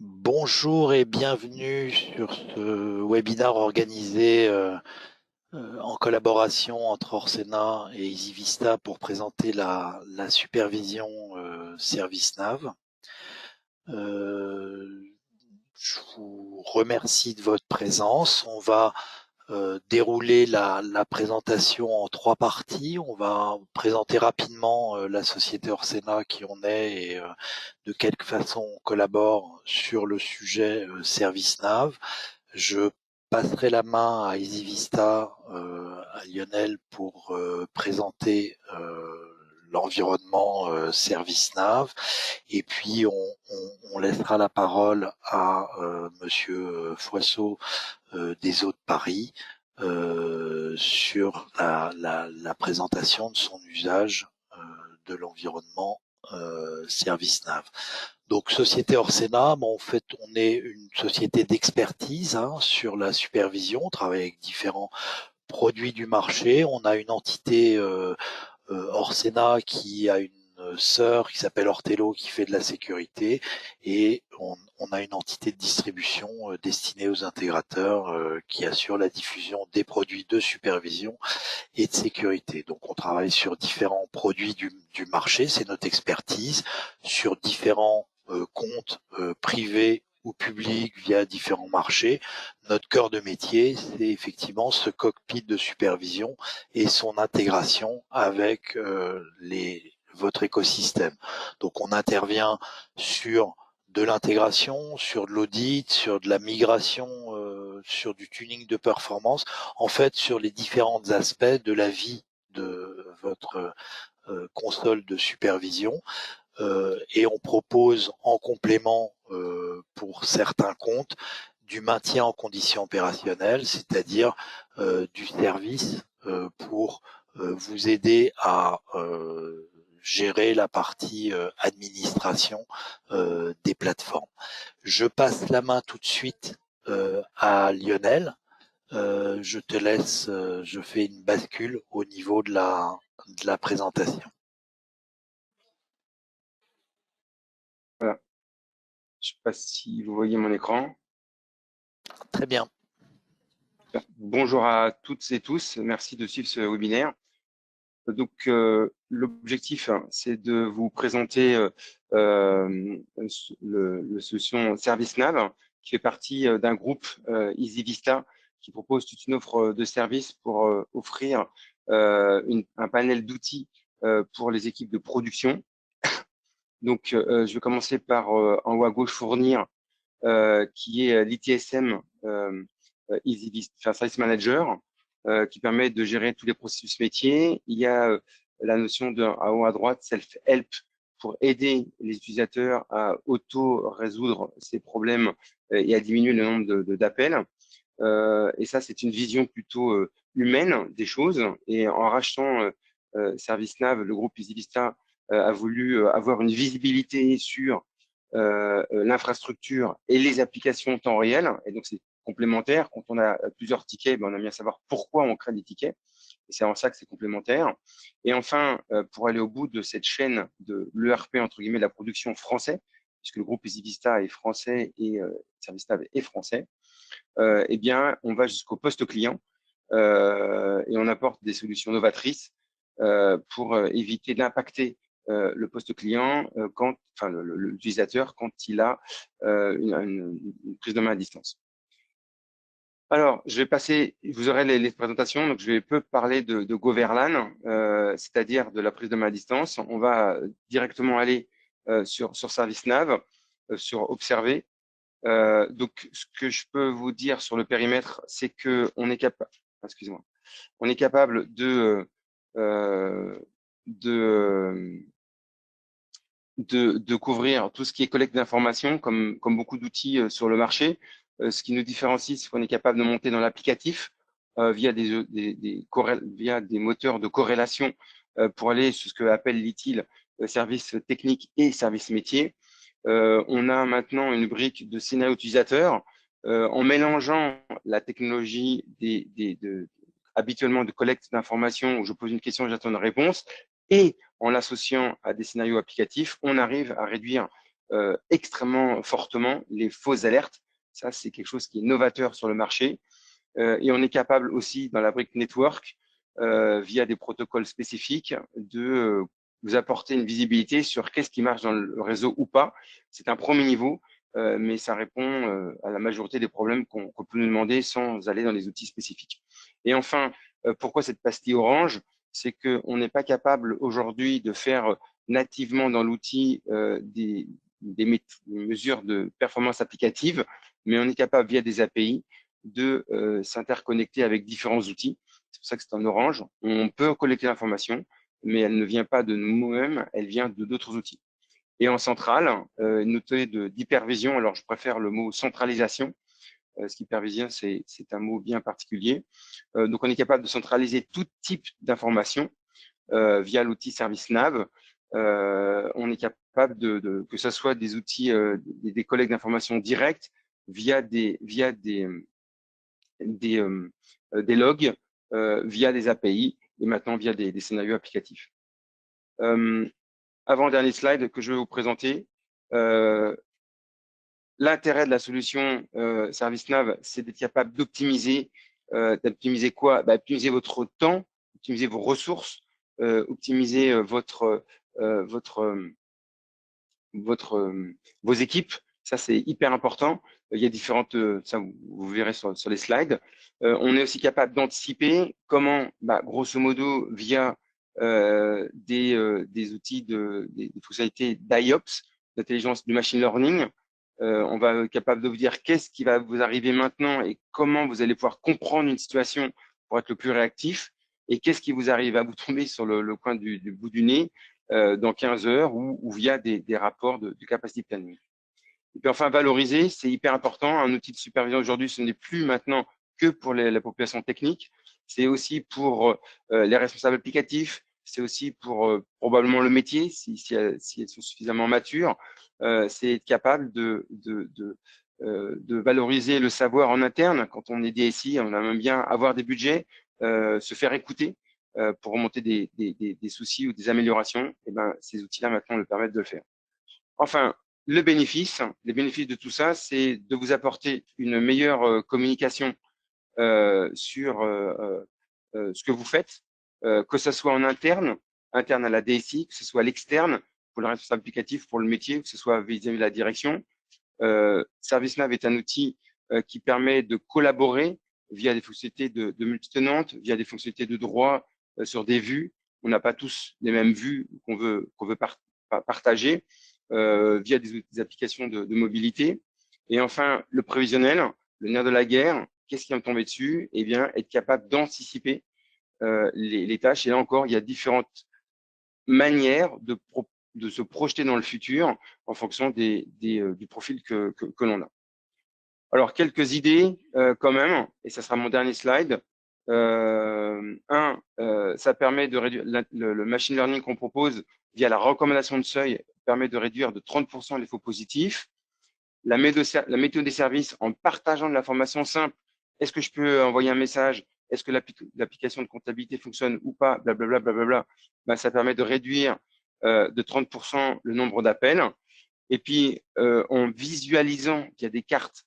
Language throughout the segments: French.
Bonjour et bienvenue sur ce webinaire organisé en collaboration entre Orsena et EasyVista pour présenter la supervision ServiceNav. Je vous remercie de votre présence. On va dérouler la présentation en trois parties. On va présenter rapidement la société Orsena, qui on est et de quelle façon on collabore sur le sujet ServiceNav. Je passerai la main à EasyVista, à Lionel, pour présenter l'environnement ServiceNav, et puis on laissera la parole à Monsieur Foisseau des Eaux de Paris sur la présentation de son usage de l'environnement ServiceNav. Donc, Société Orsena, en fait, on est une société d'expertise sur la supervision. On travaille avec différents produits du marché. On a une entité Orsena qui a une sœur qui s'appelle Ortello, qui fait de la sécurité, et on a une entité de distribution destinée aux intégrateurs qui assure la diffusion des produits de supervision et de sécurité. Donc on travaille sur différents produits du marché, c'est notre expertise, sur différents comptes privés ou publics via différents marchés. Notre cœur de métier, c'est effectivement ce cockpit de supervision et son intégration avec votre écosystème. Donc on intervient sur de l'intégration, sur de l'audit, sur de la migration, sur du tuning de performance, en fait sur les différents aspects de la vie de votre console de supervision. Et on propose en complément pour certains comptes du maintien en condition opérationnelle, c'est-à-dire du service pour vous aider à gérer la partie administration des plateformes. Je passe la main tout de suite à Lionel. Je te laisse, je fais une bascule au niveau de la présentation. Voilà. Je ne sais pas si vous voyez mon écran. Très bien. Bonjour à toutes et tous. Merci de suivre ce webinaire. Donc, l'objectif, c'est de vous présenter le solution ServiceNav, qui fait partie d'un groupe EasyVista, qui propose toute une offre de services pour offrir un panel d'outils pour les équipes de production. Donc, je vais commencer par en haut à gauche fournir qui est l'ITSM EasyVista Service Manager, qui permet de gérer tous les processus métiers. Il y a la notion de, en haut à droite, self-help, pour aider les utilisateurs à auto-résoudre ces problèmes et à diminuer le nombre d'appels. Et ça, c'est une vision plutôt humaine des choses. Et en rachetant ServiceNav, le groupe EasyVista a voulu avoir une visibilité sur l'infrastructure et les applications en temps réel. Et donc, c'est complémentaire. Quand on a plusieurs tickets, on a bien à savoir pourquoi on crée des tickets. Et c'est en ça que c'est complémentaire. Et enfin, pour aller au bout de cette chaîne de l'ERP, entre guillemets, de la production français, puisque le groupe EasyVista est français et ServiceNav est français, eh bien, on va jusqu'au poste client et on apporte des solutions novatrices pour éviter d'impacter le poste client l'utilisateur quand il a une prise de main à distance. Alors, je vais passer, vous aurez les présentations, donc je vais peu parler de Goverlan, c'est-à-dire de la prise de main à distance. On va directement aller sur ServiceNav, sur Observer. Donc, ce que je peux vous dire sur le périmètre, c'est que on est capable, excusez-moi, on est capable de couvrir tout ce qui est collecte d'informations, comme beaucoup d'outils sur le marché. Ce qui nous différencie, c'est qu'on est capable de monter dans l'applicatif via via des moteurs de corrélation pour aller sur ce que appelle l'ITIL service technique et service métier. On a maintenant une brique de scénario utilisateur en mélangeant la technologie habituellement de collecte d'informations où je pose une question et j'attends une réponse, et en l'associant à des scénarios applicatifs, on arrive à réduire extrêmement fortement les fausses alertes. Ça, c'est quelque chose qui est novateur sur le marché. Et on est capable aussi, dans la brique network, via des protocoles spécifiques, de vous apporter une visibilité sur qu'est-ce qui marche dans le réseau ou pas. C'est un premier niveau, mais ça répond à la majorité des problèmes qu'on peut nous demander sans aller dans les outils spécifiques. Et enfin, pourquoi cette pastille orange? C'est qu'on n'est pas capable aujourd'hui de faire nativement dans l'outil des mesures de performance applicative, mais on est capable via des API de s'interconnecter avec différents outils. C'est pour ça que c'est en orange. On peut collecter l'information, mais elle ne vient pas de nous-mêmes, elle vient de d'autres outils. Et en centrale, une notée d'hypervision, alors je préfère le mot centralisation, parce qu'hypervision, c'est un mot bien particulier. Donc, on est capable de centraliser tout type d'informations via l'outil ServiceNav. On est capable que ce soit des outils, des collègues d'informations directes via des logs, via des API et maintenant via des scénarios applicatifs. Avant-dernier slide que je vais vous présenter. L'intérêt de la solution ServiceNav, c'est d'être capable d'optimiser. D'optimiser quoi? Optimiser votre temps, optimiser vos ressources, optimiser vos équipes. Ça, c'est hyper important. Il y a différentes, ça vous verrez sur les slides. On est aussi capable d'anticiper comment, grosso modo, via des outils des fonctionnalités d'IOPS, d'intelligence du machine learning, on va être capable de vous dire qu'est-ce qui va vous arriver maintenant et comment vous allez pouvoir comprendre une situation pour être le plus réactif et qu'est-ce qui vous arrive à vous tomber sur le coin du bout du nez dans 15 heures ou via des rapports de capacity planning. Et puis enfin, valoriser, c'est hyper important. Un outil de supervision aujourd'hui, ce n'est plus maintenant que pour la population technique, c'est aussi pour les responsables applicatifs, c'est aussi pour probablement le métier, si elles sont suffisamment matures. C'est être capable de valoriser le savoir en interne. Quand on est DSI, on aime bien avoir des budgets, se faire écouter pour remonter des soucis ou des améliorations. Et ces outils-là, maintenant, le permettent de le faire. Enfin, les bénéfices de tout ça, c'est de vous apporter une meilleure communication sur ce que vous faites, que ce soit en interne à la DSI, que ce soit à l'externe, pour le responsable applicatif, pour le métier, que ce soit vis-à-vis de la direction. ServiceNav est un outil qui permet de collaborer via des fonctionnalités de multitenantes, via des fonctionnalités de droit sur des vues. On n'a pas tous les mêmes vues qu'on veut partager via des applications de mobilité. Et enfin, le prévisionnel, le nerf de la guerre, qu'est-ce qui va me tomber dessus? Eh bien, être capable d'anticiper les tâches. Et là encore, il y a différentes manières de se projeter dans le futur en fonction du profil que l'on a. Alors, quelques idées quand même, et ça sera mon dernier slide. Ça permet de réduire le machine learning qu'on propose via la recommandation de seuil permet de réduire de 30% les faux positifs. La méthode des services en partageant de l'information simple. Est-ce que je peux envoyer un message? Est-ce que l'application de comptabilité fonctionne ou pas? Blablabla, blablabla. Ça permet de réduire de 30% le nombre d'appels. Et puis, en visualisant qu'il y a des cartes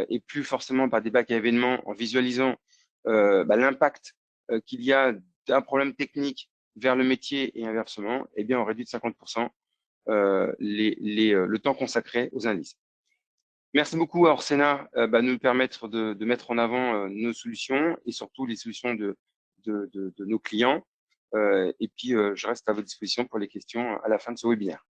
et plus forcément par des bacs à événements, en visualisant l'impact qu'il y a d'un problème technique vers le métier et inversement, eh bien, on réduit de 50% le temps consacré aux indices. Merci beaucoup à Orsena de nous permettre de mettre en avant nos solutions et surtout les solutions de nos clients. Et puis, je reste à votre disposition pour les questions à la fin de ce webinaire.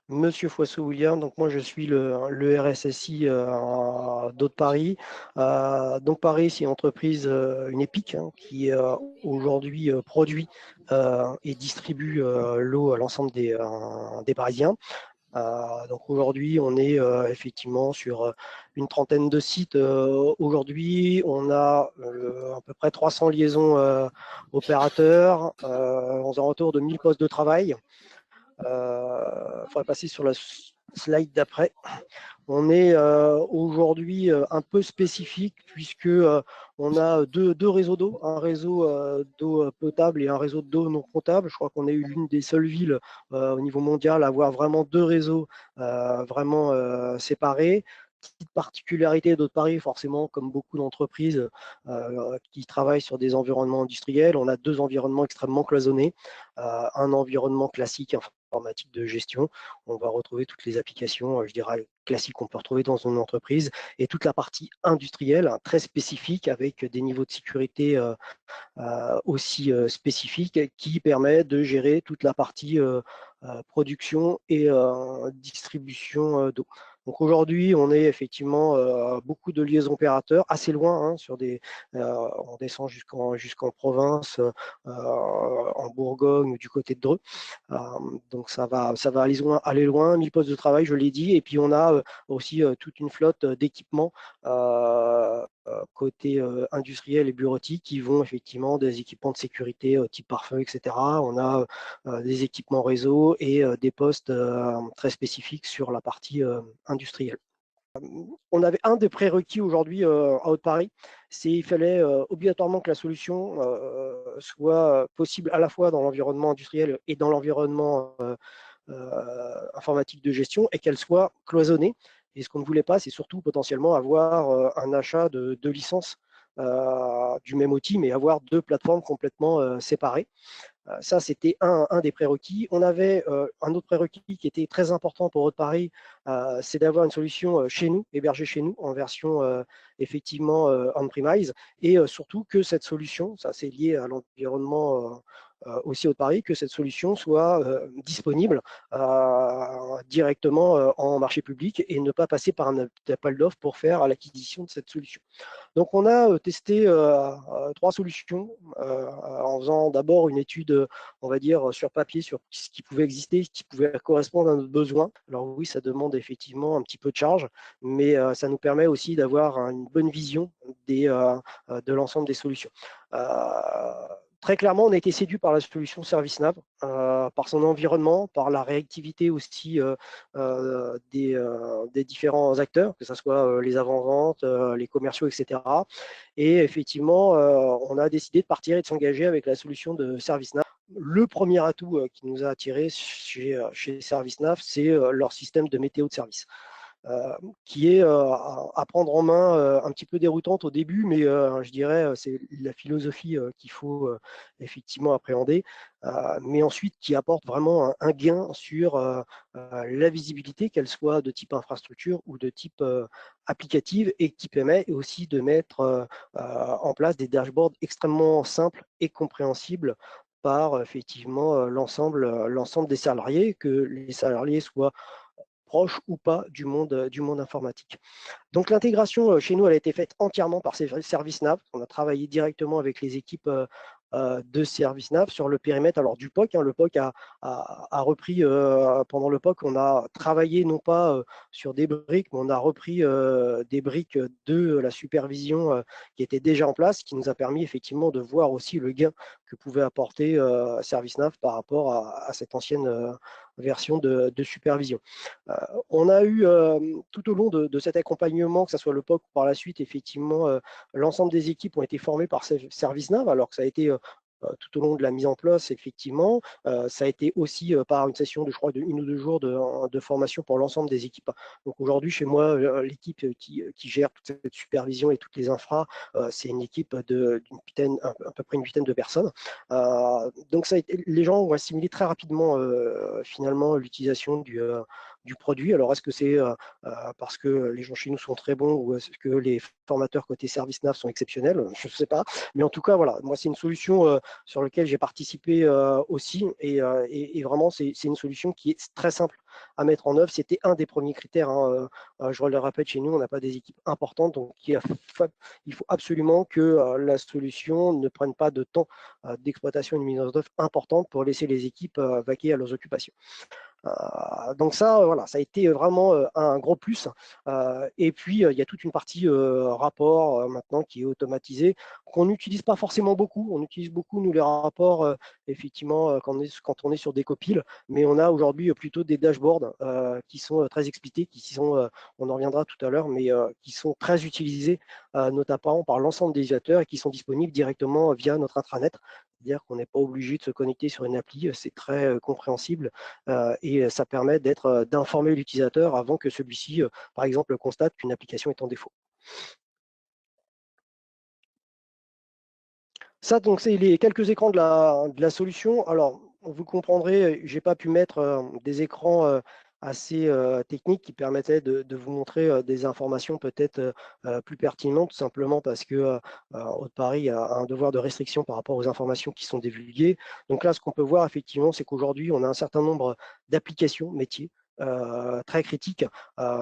Monsieur Foisseau-William, donc moi je suis le RSSI d'Aude Paris. Donc Paris, c'est une entreprise, une EPIC, qui aujourd'hui produit et distribue l'eau à l'ensemble des Parisiens. Donc aujourd'hui, on est effectivement sur une trentaine de sites. Aujourd'hui, on a à peu près 300 liaisons opérateurs, aux alentours de 1000 postes de travail. Il faudrait passer sur slide d'après. On est aujourd'hui un peu spécifique puisque on a deux réseaux d'eau, un réseau d'eau potable et un réseau d'eau non potable. Je crois qu'on est l'une des seules villes au niveau mondial à avoir vraiment deux réseaux vraiment séparés. Petite particularité d'Eau de Paris, forcément, comme beaucoup d'entreprises qui travaillent sur des environnements industriels, on a deux environnements extrêmement cloisonnés. Un environnement classique informatique de gestion, on va retrouver toutes les applications, je dirais, classiques qu'on peut retrouver dans une entreprise, et toute la partie industrielle, très spécifique, avec des niveaux de sécurité aussi spécifiques, qui permet de gérer toute la partie production et distribution d'eau. Donc aujourd'hui, on est effectivement beaucoup de liaisons opérateurs, assez loin, sur on descend jusqu'en province, en Bourgogne ou du côté de Dreux. Donc ça va aller loin, 1000 postes de travail, je l'ai dit, et puis on a aussi toute une flotte d'équipements côté industriel et bureautique qui vont effectivement des équipements de sécurité type pare-feu, etc. On a des équipements réseau et des postes très spécifiques sur la partie industrielle. On avait un des prérequis aujourd'hui à Haute-Paris, c'est qu'il fallait obligatoirement que la solution soit possible à la fois dans l'environnement industriel et dans l'environnement informatique de gestion, et qu'elle soit cloisonnée. Et ce qu'on ne voulait pas, c'est surtout potentiellement avoir un achat de deux licences du même outil, mais avoir deux plateformes complètement séparées. Ça, c'était un des prérequis. On avait un autre prérequis qui était très important pour Haute-Paris, c'est d'avoir une solution chez nous, hébergée chez nous, en version effectivement on-premise, et surtout que cette solution, ça c'est lié à l'environnement aussi Haute-Paris, que cette solution soit disponible directement en marché public et ne pas passer par un appel d'offres pour faire l'acquisition de cette solution. Donc, on a testé trois solutions en faisant d'abord une étude, on va dire, sur papier, sur ce qui pouvait exister, ce qui pouvait correspondre à notre besoin. Alors oui, ça demande effectivement un petit peu de charge, mais ça nous permet aussi d'avoir une bonne vision de l'ensemble des solutions. Très clairement, on a été séduit par la solution ServiceNav, par son environnement, par la réactivité aussi des différents acteurs, que ce soit les avant-ventes, les commerciaux, etc. Et effectivement, on a décidé de partir et de s'engager avec la solution de ServiceNav. Le premier atout qui nous a attiré chez ServiceNav, c'est leur système de météo de service. Qui est à prendre en main, un petit peu déroutante au début, mais je dirais c'est la philosophie qu'il faut effectivement appréhender, mais ensuite qui apporte vraiment un gain sur la visibilité, qu'elle soit de type infrastructure ou de type applicative, et qui permet aussi de mettre en place des dashboards extrêmement simples et compréhensibles par effectivement l'ensemble des salariés, que les salariés soient proche ou pas du monde informatique. Donc l'intégration chez nous, elle a été faite entièrement par ServiceNav. On a travaillé directement avec les équipes de ServiceNav sur le périmètre alors du POC. Le POC a repris, pendant le POC, on a travaillé non pas sur des briques, mais on a repris des briques de la supervision qui était déjà en place, qui nous a permis effectivement de voir aussi le gain que pouvait apporter ServiceNav par rapport à cette ancienne version de supervision. On a eu tout au long de cet accompagnement, que ce soit le POC ou par la suite, effectivement, l'ensemble des équipes ont été formées par ServiceNav, alors que ça a été tout au long de la mise en place, effectivement. Ça a été aussi par une session je crois, de 1 ou 2 jours de formation pour l'ensemble des équipes. Donc aujourd'hui, chez moi, l'équipe qui gère toute cette supervision et toutes les infras, c'est une équipe à peu près une vingtaine de personnes. Donc les gens ont assimilé très rapidement finalement l'utilisation du produit. Alors, est-ce que c'est parce que les gens chez nous sont très bons, ou est-ce que les formateurs côté ServiceNav sont exceptionnels? Je ne sais pas. Mais en tout cas, voilà, moi, c'est une solution sur laquelle j'ai participé aussi. Et vraiment, c'est une solution qui est très simple à mettre en œuvre. C'était un des premiers critères. Je le répète, chez nous, on n'a pas des équipes importantes. Donc, il faut absolument que la solution ne prenne pas de temps d'exploitation et de mise en œuvre importante pour laisser les équipes vaquer à leurs occupations. Donc ça, voilà, ça a été vraiment un gros plus. Et puis, il y a toute une partie rapport maintenant qui est automatisée, qu'on n'utilise pas forcément beaucoup. On utilise beaucoup, nous, les rapports, effectivement, quand on est sur des copiles, mais on a aujourd'hui plutôt des dashboards qui sont très expliqués, qui sont, on en reviendra tout à l'heure, mais qui sont très utilisés, notamment par l'ensemble des utilisateurs et qui sont disponibles directement via notre intranet. C'est-à-dire qu'on n'est pas obligé de se connecter sur une appli, c'est très compréhensible et ça permet d'informer l'utilisateur avant que celui-ci, par exemple, constate qu'une application est en défaut. Ça, donc, c'est les quelques écrans de la solution. Alors, vous comprendrez, je n'ai pas pu mettre des écrans assez techniques qui permettaient de vous montrer des informations peut-être plus pertinentes, tout simplement parce que Haute-Paris a un devoir de restriction par rapport aux informations qui sont divulguées. Donc là, ce qu'on peut voir effectivement, c'est qu'aujourd'hui, on a un certain nombre d'applications métiers très critiques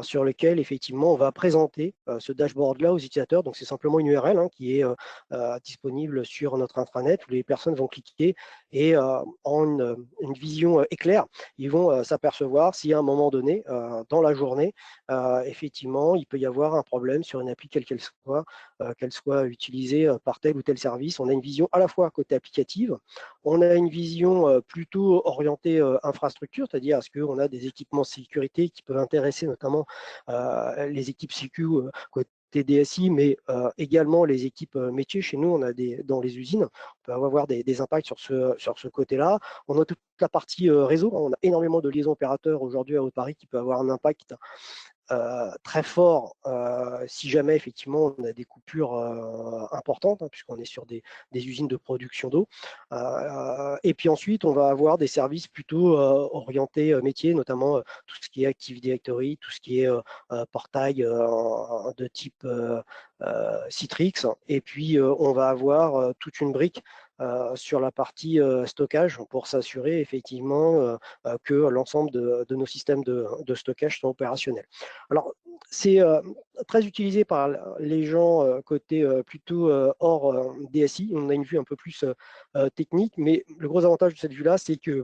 sur lesquelles effectivement on va présenter ce dashboard-là aux utilisateurs. Donc c'est simplement une URL qui est disponible sur notre intranet où les personnes vont cliquer et en une vision éclair, ils vont s'apercevoir si à un moment donné, dans la journée, effectivement, il peut y avoir un problème sur une appli quelle qu'elle soit utilisée par tel ou tel service. On a une vision à la fois côté applicative, on a une vision plutôt orientée infrastructure, c'est-à-dire est-ce qu'on a des équipements de sécurité qui peuvent intéresser notamment les équipes sécu côté DSI, mais également les équipes métiers. Chez nous, on a dans les usines, on peut avoir des impacts sur ce côté-là. On a toute la partie réseau. On a énormément de liaisons opérateurs aujourd'hui à Haute-Paris qui peut avoir un impact très fort si jamais effectivement on a des coupures importantes, puisqu'on est sur des usines de production d'eau. Et puis ensuite, on va avoir des services plutôt orientés métiers, notamment tout ce qui est Active Directory, tout ce qui est portail de type Citrix. Et puis, on va avoir toute une brique sur la partie stockage pour s'assurer effectivement que l'ensemble de nos systèmes de stockage sont opérationnels. Alors, c'est très utilisé par les gens côté plutôt hors DSI. On a une vue un peu plus technique, mais le gros avantage de cette vue-là, c'est que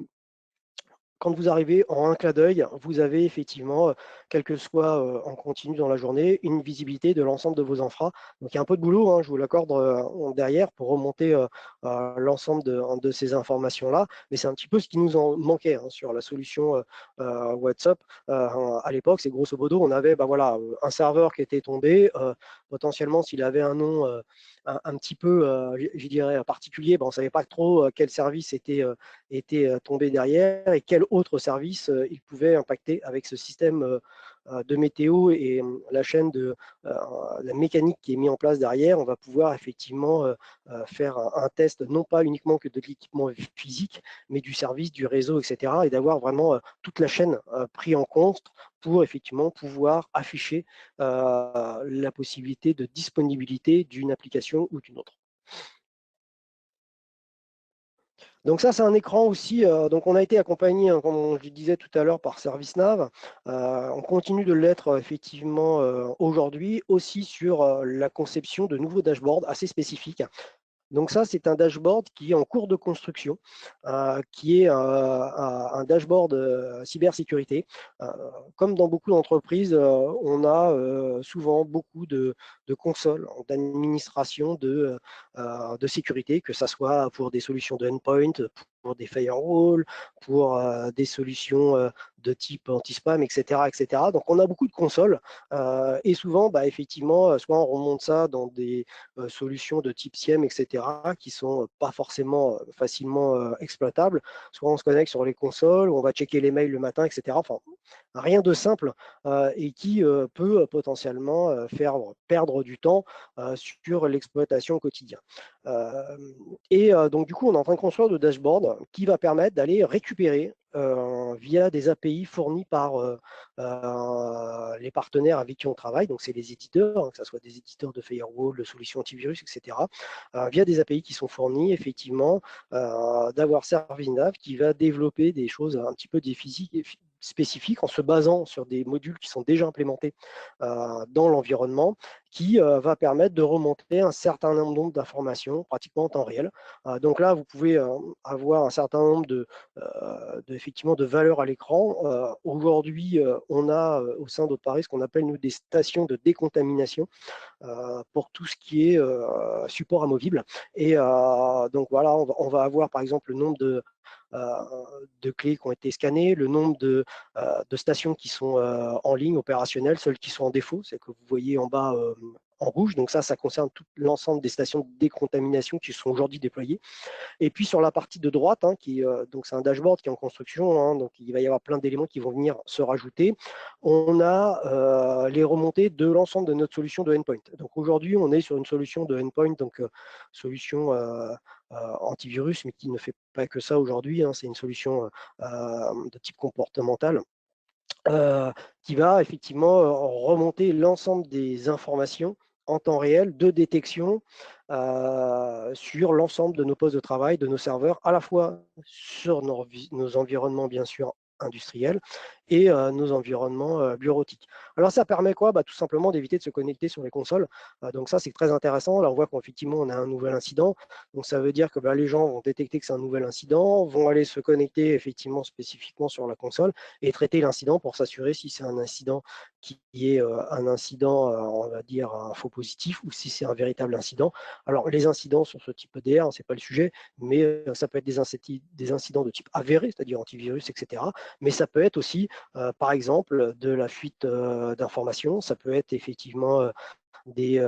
quand vous arrivez en un clin d'œil, vous avez effectivement, quel que soit en continu dans la journée, une visibilité de l'ensemble de vos infras. Donc il y a un peu de boulot, je vous l'accorde derrière, pour remonter l'ensemble de ces informations-là. Mais c'est un petit peu ce qui nous en manquait sur la solution WhatsApp. À l'époque, c'est grosso modo, on avait un serveur qui était tombé. Potentiellement, s'il avait un nom un petit peu, je dirais, particulier, on ne savait pas trop quel service était tombé derrière et quel autre service il pouvait impacter avec ce système de météo et la chaîne de la mécanique qui est mise en place derrière. On va pouvoir effectivement faire un test, non pas uniquement que de l'équipement physique, mais du service, du réseau, etc. et d'avoir vraiment toute la chaîne prise en compte pour effectivement pouvoir afficher la possibilité de disponibilité d'une application ou d'une autre. Donc ça, c'est un écran aussi. Donc on a été accompagné, comme je disais tout à l'heure, par ServiceNav. On continue de l'être effectivement aujourd'hui aussi sur la conception de nouveaux dashboards assez spécifiques. Donc ça, c'est un dashboard qui est en cours de construction, qui est un dashboard cybersécurité. Comme dans beaucoup d'entreprises, on a souvent beaucoup de consoles d'administration de sécurité, que ce soit pour des solutions de endpoint, pour des firewalls, pour des solutions de type anti-spam, etc., etc. Donc on a beaucoup de consoles et souvent, effectivement, soit on remonte ça dans des solutions de type SIEM, etc., qui sont pas forcément facilement exploitables. Soit on se connecte sur les consoles, ou on va checker les mails le matin, etc. Enfin, rien de simple et qui peut potentiellement faire perdre du temps sur l'exploitation au quotidien. Donc, du coup, on est en train de construire le dashboard qui va permettre d'aller récupérer via des API fournis par les partenaires avec qui on travaille, donc c'est les éditeurs, que ce soit des éditeurs de firewall, de solutions antivirus, etc., via des API qui sont fournis, effectivement, d'avoir ServiceNav qui va développer des choses un petit peu spécifiques en se basant sur des modules qui sont déjà implémentés dans l'environnement, qui va permettre de remonter un certain nombre d'informations pratiquement en temps réel. Donc là, vous pouvez avoir un certain nombre effectivement de valeurs à l'écran. Aujourd'hui, on a au sein d'Auto-Paris ce qu'on appelle nous des stations de décontamination pour tout ce qui est support amovible. Et donc voilà, on va avoir par exemple le nombre de clés qui ont été scannées, le nombre de stations qui sont en ligne, opérationnelles, celles qui sont en défaut, c'est que vous voyez en bas en rouge. Donc ça concerne tout l'ensemble des stations de décontamination qui sont aujourd'hui déployées. Et puis sur la partie de droite, donc c'est un dashboard qui est en construction, donc il va y avoir plein d'éléments qui vont venir se rajouter. On a les remontées de l'ensemble de notre solution de endpoint. Donc aujourd'hui, on est sur une solution de endpoint, donc solution antivirus, mais qui ne fait pas que ça aujourd'hui. C'est une solution de type comportemental. Qui va effectivement remonter l'ensemble des informations en temps réel de détection sur l'ensemble de nos postes de travail, de nos serveurs, à la fois sur nos environnements, bien sûr, industriels et nos environnements bureautiques. Alors ça permet quoi? Tout simplement d'éviter de se connecter sur les consoles. Donc ça, c'est très intéressant. Là, on voit qu'effectivement, on a un nouvel incident. Donc ça veut dire que les gens vont détecter que c'est un nouvel incident, vont aller se connecter effectivement spécifiquement sur la console et traiter l'incident pour s'assurer si c'est un incident qui est un incident, on va dire, un faux positif, ou si c'est un véritable incident. Alors, les incidents sur ce type EDR, ce n'est pas le sujet, mais ça peut être des incidents de type avéré, c'est-à-dire antivirus, etc. Mais ça peut être aussi, par exemple, de la fuite d'informations, ça peut être effectivement des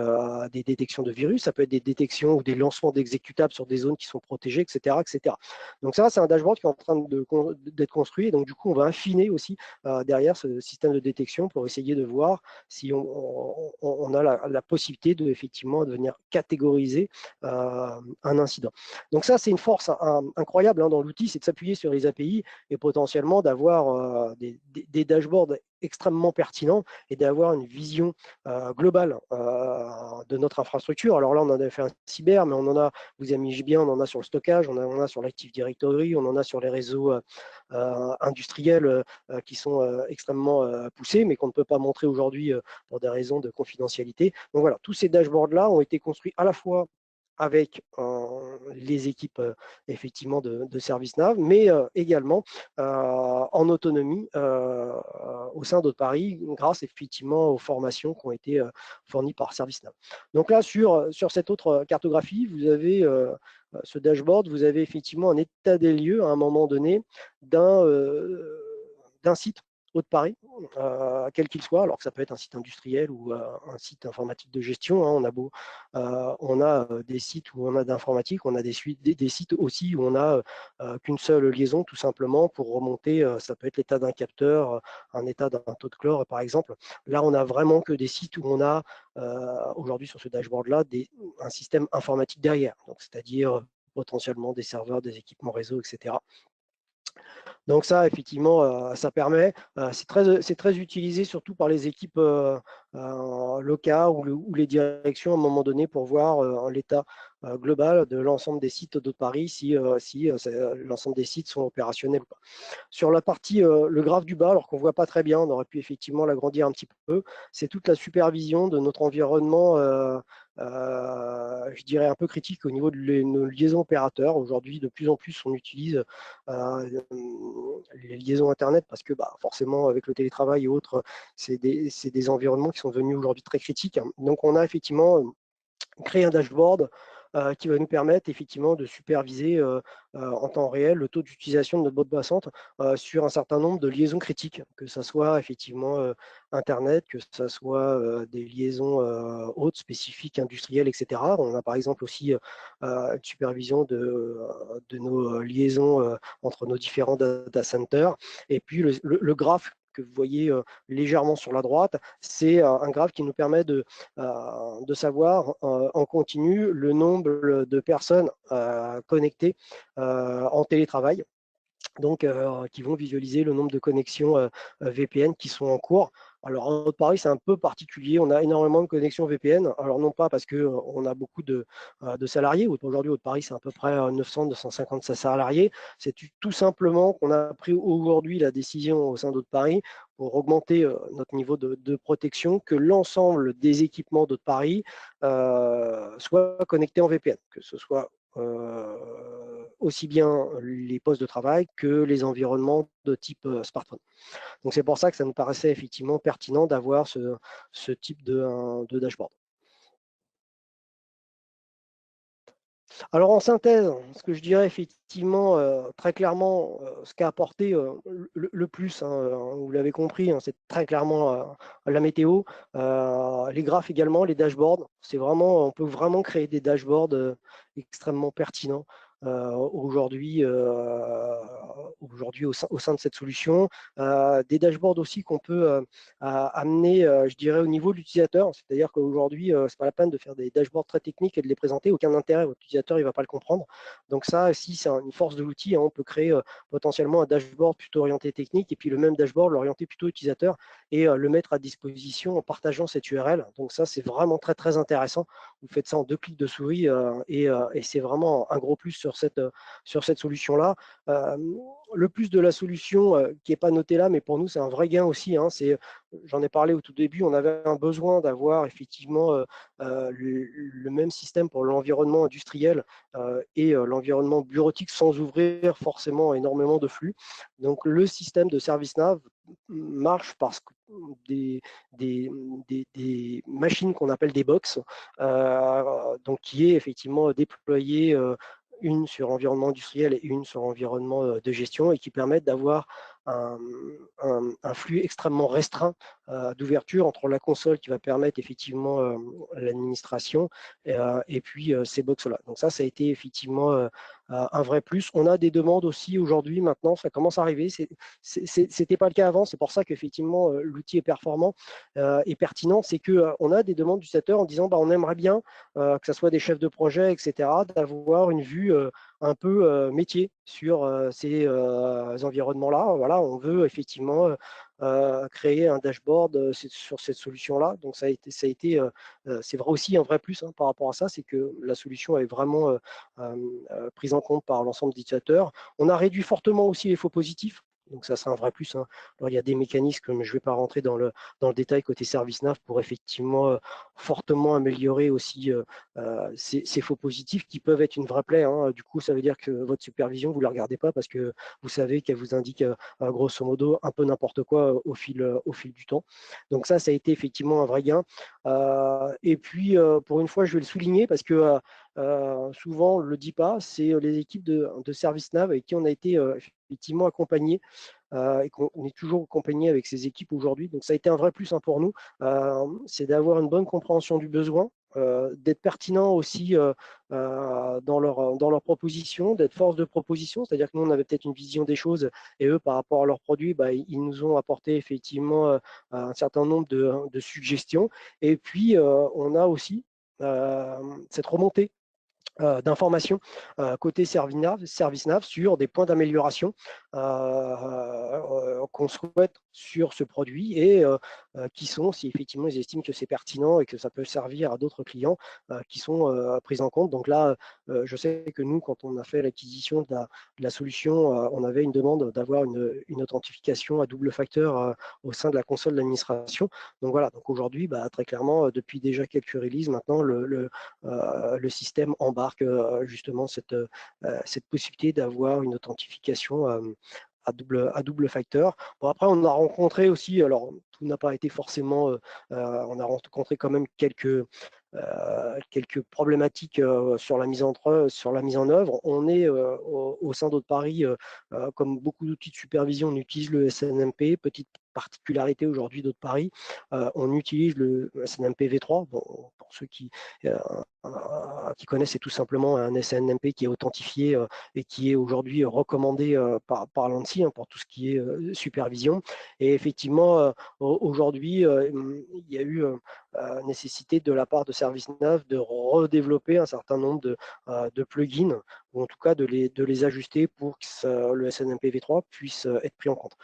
détections de virus, ça peut être des détections ou des lancements d'exécutables sur des zones qui sont protégées, etc. etc. Donc ça, c'est un dashboard qui est en train d'être construit. Et donc, du coup, on va affiner aussi derrière ce système de détection pour essayer de voir si on a la possibilité de, effectivement, de venir catégoriser un incident. Donc ça, c'est une force incroyable dans l'outil, c'est de s'appuyer sur les API et potentiellement d'avoir des dashboards extrêmement pertinents et d'avoir une vision globale de notre infrastructure. Alors là, on en a fait un cyber, mais on en a, vous imaginez bien, on en a sur le stockage, on en a sur l'Active Directory, on en a sur les réseaux industriels qui sont extrêmement poussés, mais qu'on ne peut pas montrer aujourd'hui pour des raisons de confidentialité. Donc voilà, tous ces dashboards-là ont été construits à la fois avec les équipes effectivement de ServiceNav, mais également en autonomie au sein d'Auto-Paris, grâce effectivement aux formations qui ont été fournies par ServiceNav. Donc là, sur cette autre cartographie, vous avez ce dashboard, vous avez effectivement un état des lieux à un moment donné d'un site Haut-de-Paris, quel qu'il soit, alors que ça peut être un site industriel ou un site informatique de gestion. On a des sites où on a d'informatique, on a des sites aussi où on a qu'une seule liaison, tout simplement, pour remonter, ça peut être l'état d'un capteur, un état d'un taux de chlore, par exemple. Là, on a vraiment que des sites où on a, aujourd'hui sur ce dashboard-là, un système informatique derrière, donc c'est-à-dire potentiellement des serveurs, des équipements réseau, etc. Donc ça, effectivement, ça permet, c'est très utilisé surtout par les équipes locales ou les directions à un moment donné pour voir l'état global de l'ensemble des sites de Paris, si l'ensemble des sites sont opérationnels ou pas. Sur la partie, le graphe du bas, alors qu'on ne voit pas très bien, on aurait pu effectivement l'agrandir un petit peu, c'est toute la supervision de notre environnement je dirais un peu critique au niveau de nos liaisons opérateurs. Aujourd'hui, de plus en plus, on utilise les liaisons Internet parce que forcément, avec le télétravail et autres, c'est des environnements qui sont devenus aujourd'hui très critiques. Donc, on a effectivement créé un dashboard qui va nous permettre effectivement de superviser en temps réel le taux d'utilisation de notre bande passante sur un certain nombre de liaisons critiques, que ce soit effectivement Internet, que ce soit des liaisons hautes, spécifiques, industrielles, etc. On a par exemple aussi une supervision de nos liaisons entre nos différents data centers. Et puis le graphe que vous voyez légèrement sur la droite, c'est un graphe qui nous permet de savoir en continu le nombre de personnes connectées en télétravail, donc qui vont visualiser le nombre de connexions VPN qui sont en cours. Alors, en Haute-Paris, c'est un peu particulier. On a énormément de connexions VPN. Alors, non pas parce qu'on a beaucoup de salariés. Aujourd'hui, Haute-Paris, c'est à peu près 900-950 salariés. C'est tout simplement qu'on a pris aujourd'hui la décision au sein d'Haute-Paris pour augmenter notre niveau de protection, que l'ensemble des équipements d'Haute-Paris soient connectés en VPN, que ce soit aussi bien les postes de travail que les environnements de type smartphone. Donc c'est pour ça que ça nous paraissait effectivement pertinent d'avoir ce type de dashboard. Alors en synthèse, ce que je dirais effectivement très clairement, ce qu'a apporté le plus, vous l'avez compris, c'est très clairement la météo, les graphes également, les dashboards. On peut vraiment créer des dashboards extrêmement pertinents aujourd'hui au sein de cette solution. Des dashboards aussi qu'on peut amener, je dirais, au niveau de l'utilisateur. C'est-à-dire qu'aujourd'hui, ce n'est pas la peine de faire des dashboards très techniques et de les présenter. Aucun intérêt, votre utilisateur il ne va pas le comprendre. Donc ça, si c'est une force de l'outil, on peut créer potentiellement un dashboard plutôt orienté technique et puis le même dashboard l'orienter plutôt utilisateur et le mettre à disposition en partageant cette URL. Donc ça, c'est vraiment très, très intéressant. Vous faites ça en 2 clics de souris et c'est vraiment un gros plus sur cette solution-là. Le plus de la solution qui n'est pas noté là, mais pour nous, c'est un vrai gain aussi. J'en ai parlé au tout début, on avait un besoin d'avoir effectivement le même système pour l'environnement industriel et l'environnement bureautique sans ouvrir forcément énormément de flux. Donc le système de ServiceNav marche parce que des machines qu'on appelle des box, donc qui est effectivement déployée une sur environnement industriel et une sur environnement de gestion et qui permettent d'avoir un flux extrêmement restreint d'ouverture entre la console qui va permettre effectivement l'administration et puis ces box-là. Donc ça a été effectivement un vrai plus. On a des demandes aussi aujourd'hui, maintenant, ça commence à arriver. C'était pas le cas avant, c'est pour ça qu'effectivement l'outil est performant et pertinent. C'est qu'on a des demandes d'utilisateurs en disant on aimerait bien que ce soit des chefs de projet, etc., d'avoir une vue un peu métier sur ces environnements-là. Voilà, on veut effectivement créer un dashboard sur cette solution-là. Donc c'est vrai aussi un vrai plus par rapport à ça, c'est que la solution est vraiment prise en compte par l'ensemble des utilisateurs. On a réduit fortement aussi les faux positifs. Donc ça, c'est un vrai plus. Alors, il y a des mécanismes, comme je ne vais pas rentrer dans le détail côté ServiceNav, pour effectivement fortement améliorer aussi ces faux positifs qui peuvent être une vraie plaie. Du coup, ça veut dire que votre supervision, vous ne la regardez pas parce que vous savez qu'elle vous indique grosso modo un peu n'importe quoi au fil du temps. Donc ça a été effectivement un vrai gain. Et puis, pour une fois, je vais le souligner parce que souvent, on ne le dit pas, c'est les équipes de ServiceNav avec qui on a été effectivement accompagnés et qu'on est toujours accompagné avec ces équipes aujourd'hui. Donc ça a été un vrai plus pour nous, c'est d'avoir une bonne compréhension du besoin, d'être pertinent aussi dans leur proposition, d'être force de proposition, c'est-à-dire que nous, on avait peut-être une vision des choses et eux, par rapport à leurs produits, ils nous ont apporté effectivement un certain nombre de suggestions. Et puis, on a aussi cette remontée d'informations côté ServiceNav sur des points d'amélioration qu'on souhaite sur ce produit et qui sont, si effectivement ils estiment que c'est pertinent et que ça peut servir à d'autres clients, qui sont pris en compte. Donc là, je sais que nous, quand on a fait l'acquisition de la solution, on avait une demande d'avoir une authentification à double facteur au sein de la console d'administration. Donc voilà, donc aujourd'hui, très clairement, depuis déjà quelques releases, maintenant, le système embarque justement cette possibilité d'avoir une authentification à double facteur. Bon, après, on a rencontré aussi, alors tout n'a pas été forcément, on a rencontré quand même quelques problématiques sur la mise en œuvre. On est au sein d'Haute-Paris, comme beaucoup d'outils de supervision, on utilise le SNMP. Petite particularité aujourd'hui d'Haute-Paris, on utilise le SNMP V3. Bon, pour ceux qui connaissent, c'est tout simplement un SNMP qui est authentifié et qui est aujourd'hui recommandé par l'ANSSI pour tout ce qui est supervision. Et effectivement, aujourd'hui, il y a eu nécessité de la part de ServiceNav de redévelopper un certain nombre de plugins, ou en tout cas de les ajuster pour que le SNMP V3 puisse être pris en compte.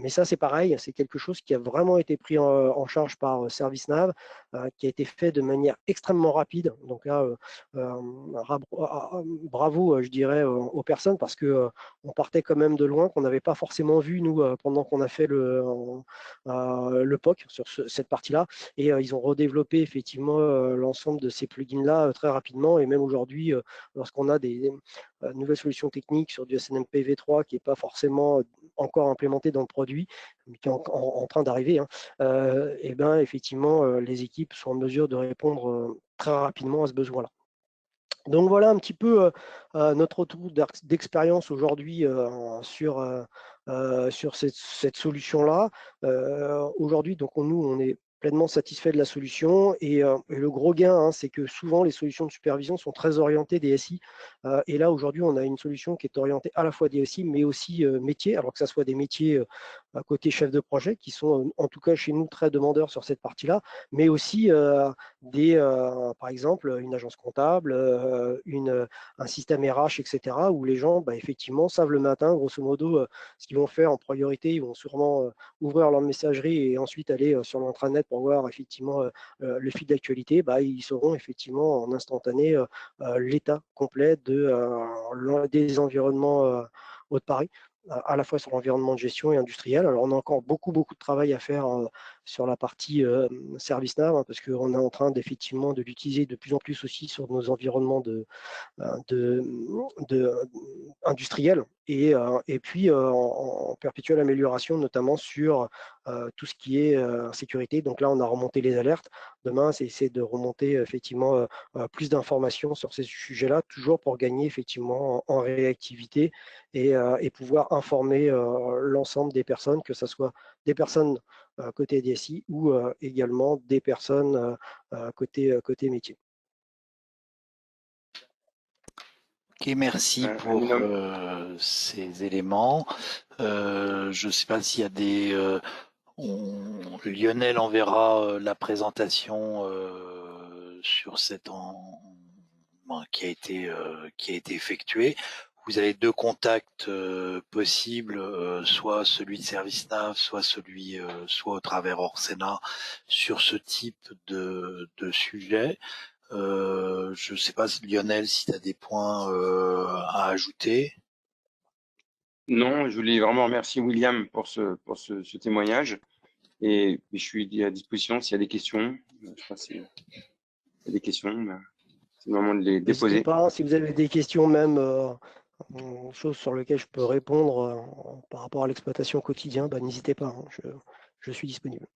Mais ça, c'est pareil, c'est quelque chose qui a vraiment été pris en charge par ServiceNav, qui a été fait de manière extrêmement rapide. Donc là, bravo, je dirais, aux personnes, parce que on partait quand même de loin, qu'on n'avait pas forcément vu, nous, pendant qu'on a fait le POC sur cette partie-là. Et ils ont redéveloppé effectivement l'ensemble de ces plugins-là très rapidement. Et même aujourd'hui, lorsqu'on a des nouvelles solutions techniques sur du SNMP V3 qui n'est pas forcément encore implémenté dans le produit, mais qui est en train d'arriver, et ben effectivement, les équipes sont en mesure de répondre très rapidement à ce besoin-là. Donc voilà un petit peu notre retour d'expérience aujourd'hui sur cette solution-là. Aujourd'hui, donc nous, on est pleinement satisfait de la solution, et le gros gain, c'est que souvent les solutions de supervision sont très orientées DSI, et là aujourd'hui on a une solution qui est orientée à la fois DSI mais aussi métier, alors que ça soit des métiers à côté chef de projet qui sont en tout cas chez nous très demandeurs sur cette partie-là, mais aussi par exemple une agence comptable, un système RH, etc., où les gens effectivement savent le matin grosso modo ce qu'ils vont faire en priorité. Ils vont sûrement ouvrir leur messagerie et ensuite aller sur l'intranet pour voir effectivement le fil d'actualité. Ils sauront effectivement en instantané l'état complet des environnements haut de Paris, à la fois sur l'environnement de gestion et industriel. Alors, on a encore beaucoup de travail à faire sur la partie ServiceNav, parce qu'on est en train d'effectivement de l'utiliser de plus en plus aussi sur nos environnements industriels, et puis en perpétuelle amélioration, notamment sur tout ce qui est sécurité. Donc là, on a remonté les alertes. Demain, c'est essayer de remonter effectivement plus d'informations sur ces sujets-là, toujours pour gagner effectivement en réactivité et pouvoir informer l'ensemble des personnes, que ce soit des personnes côté DSI ou également des personnes côté métier. Ok, merci pour ces éléments. Je ne sais pas s'il y a des... Lionel enverra la présentation sur qui a été effectuée. Vous avez deux contacts possibles, soit celui de ServiceNav, soit au travers Orsena, sur ce type de sujet. Je ne sais pas, Lionel, si tu as des points à ajouter. Non, je voulais vraiment remercier William pour ce témoignage, et je suis à disposition s'il y a des questions. Je pense qu'il y a des questions, c'est le moment de les déposer. N'hésitez pas, si vous avez des questions, même choses sur lesquelles je peux répondre par rapport à l'exploitation quotidienne, n'hésitez pas, je suis disponible.